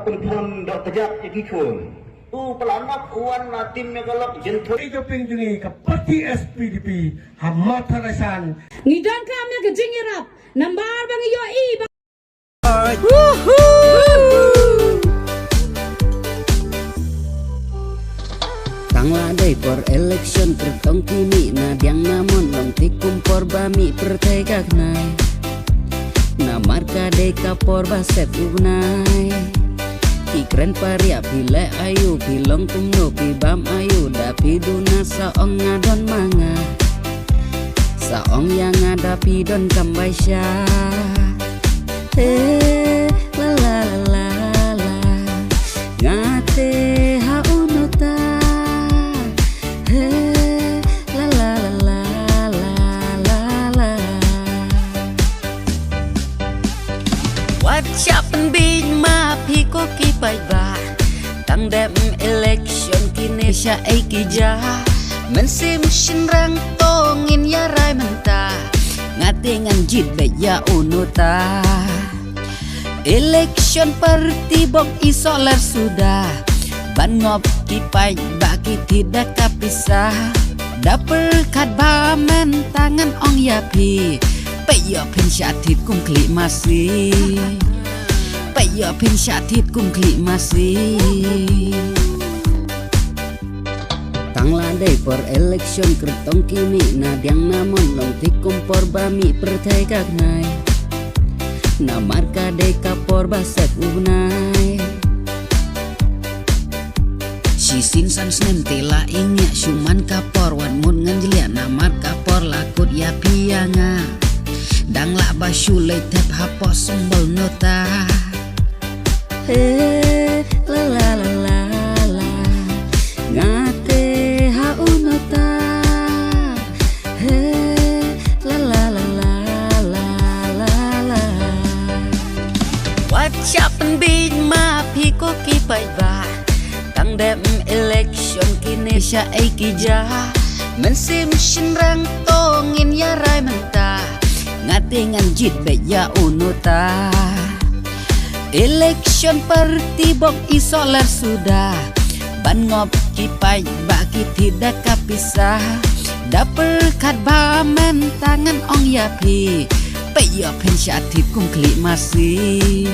pentham dok kejap jadi kun. Tu pelanak uan natimnya galak jentuh. Ijo pingjungi ke parti SPDP Hamatarasan. Ngidang kami ke jingirap. Nambar bang iyo i. Tangladai por election tertong kini nadiang namun long tikum por bami pertegak nai na marka deka por baset unai ikren paria pile ayu pilong tumno pibam ayu dapi duna saong ngadon manga saong yang ada pidon kambaisya la la la la ngate haunota Siapan bin ma piko ki pai ba tang dem election kini sya ai ki ja mensim shin rang tongin ya rai menta ngatingan jit be ya unuta election parti bok isolar sudah ban ngop ki pai ba ki tidak kapisah dapel kat ba men tangan ong ya pi pe yo pen syatit kum kli masih Paya pin syatit kum klik masih Tang ladai por election kertong kini nadiang namun long tikum por bami pertegak nai na marka deka por baset unai sisin san snem tela ingya syuman kapor wan mun nganjelia na marka por lakut ya pianga dang la basyulai tep hapo sumbol nota la la la la la ngate haunota la la la la la la la What's happen big ma piko ki pai ba tang dem election kini sya ai ki ja mensim shin rang tongin ya rai menta ngatingan jit be ya unuta Election parti bok isolar sudah ban ngop kipai bagi tidak kapisah dapel kat bamen tangan ong yapi pe yo pen syatit kum klik masih